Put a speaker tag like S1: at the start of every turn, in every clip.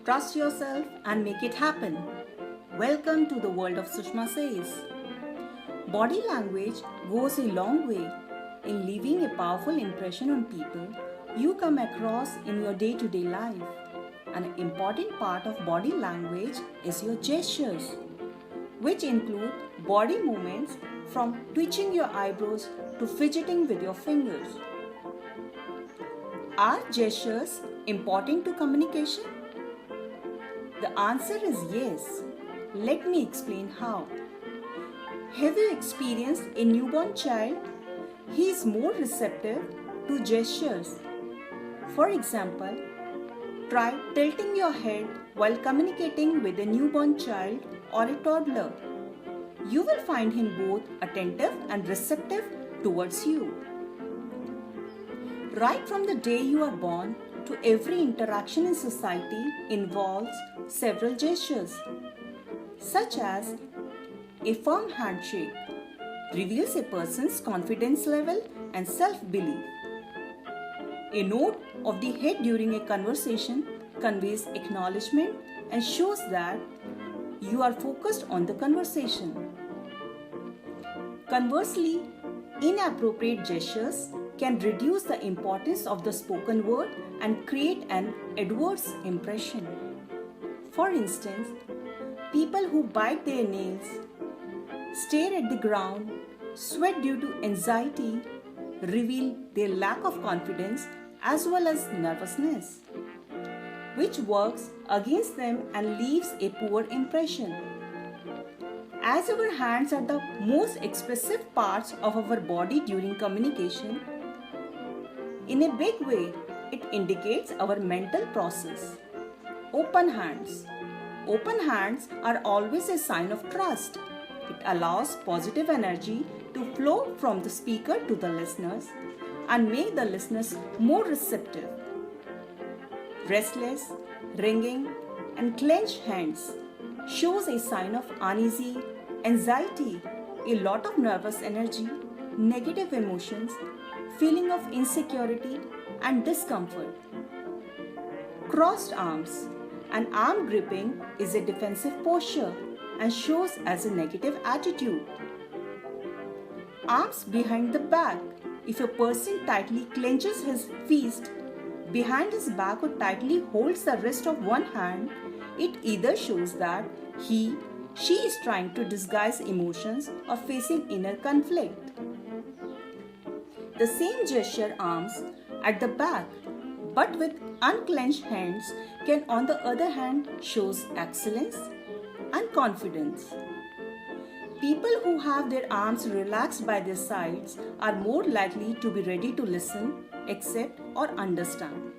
S1: Trust yourself and make it happen. Welcome to the world of Sushma Says. Body language goes a long way in leaving a powerful impression on people you come across in your day to day life. An important part of body language is your gestures, which include body movements from twitching your eyebrows to fidgeting with your fingers. Are gestures important to communication? The answer is yes. Let me explain how. Have you experienced a newborn child? He is more receptive to gestures. For example, try tilting your head while communicating with a newborn child or a toddler. You will find him both attentive and receptive towards you. Right from the day you are born to every interaction in society involves several gestures, such as a firm handshake reveals a person's confidence level and self-belief. A nod of the head during a conversation conveys acknowledgement and shows that you are focused on the conversation. Conversely, inappropriate gestures can reduce the importance of the spoken word and create an adverse impression. For instance, people who bite their nails, stare at the ground, sweat due to anxiety, reveal their lack of confidence as well as nervousness, which works against them and leaves a poor impression. As our hands are the most expressive parts of our body during communication, in a big way, it indicates our mental process. Open hands. Open hands are always a sign of trust. It allows positive energy to flow from the speaker to the listeners and make the listeners more receptive. Restless, wringing, and clenched hands shows a sign of uneasy, anxiety, a lot of nervous energy, negative emotions, feeling of insecurity and discomfort. Crossed arms. An arm gripping is a defensive posture and shows as a negative attitude. Arms behind the back. If a person tightly clenches his fist behind his back or tightly holds the wrist of one hand, it either shows that she is trying to disguise emotions or facing inner conflict. The same gesture, arms at the back but with unclenched hands, can on the other hand shows excellence and confidence. People who have their arms relaxed by their sides are more likely to be ready to listen, accept or understand.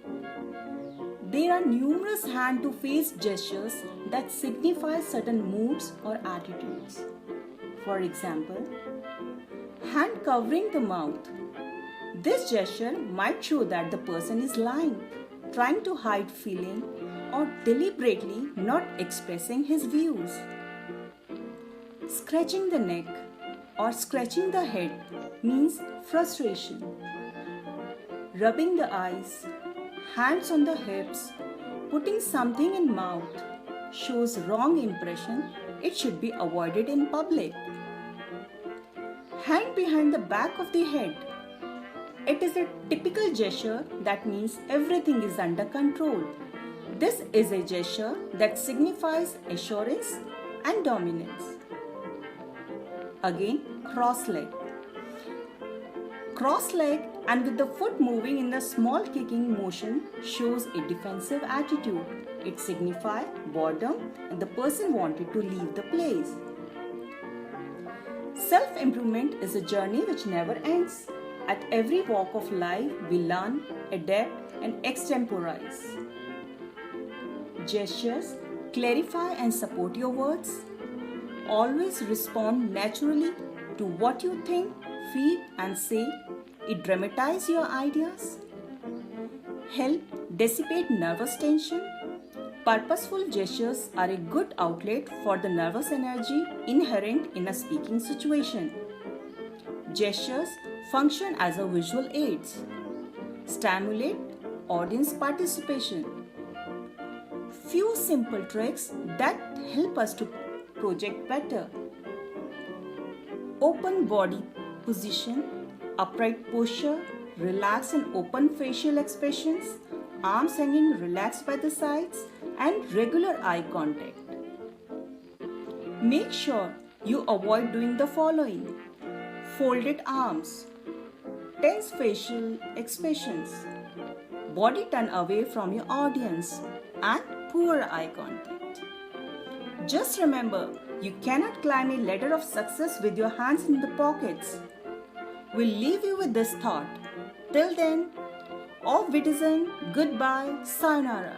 S1: There are numerous hand-to-face gestures that signify certain moods or attitudes. For example, hand covering the mouth. This gesture might show that the person is lying, trying to hide feeling, or deliberately not expressing his views. Scratching the neck or scratching the head means frustration. Rubbing the eyes, hands on the hips, putting something in mouth shows wrong impression. It should be avoided in public. Hand behind the back of the head. It is a typical gesture that means everything is under control. This is a gesture that signifies assurance and dominance. Again, cross leg. Cross leg and with the foot moving in the small kicking motion shows a defensive attitude. It signifies boredom and the person wanted to leave the place. Self-improvement is a journey which never ends. At every walk of life, we learn, adapt, and extemporize. Gestures clarify and support your words. Always respond naturally to what you think, feel, and say. It dramatizes your ideas. Help dissipate nervous tension. Purposeful gestures are a good outlet for the nervous energy inherent in a speaking situation. Gestures function as a visual aids. Stimulate audience participation. few simple tricks that help us to project better. Open body position, upright posture, relaxed and open facial expressions, arms hanging relaxed by the sides, and regular eye contact. Make sure you avoid doing the following: folded arms, tense facial expressions, body turn away from your audience, and poor eye contact. Just remember, you cannot climb a ladder of success with your hands in the pockets. We'll leave you with this thought. Till then, auf Wiedersehen, goodbye, sayonara.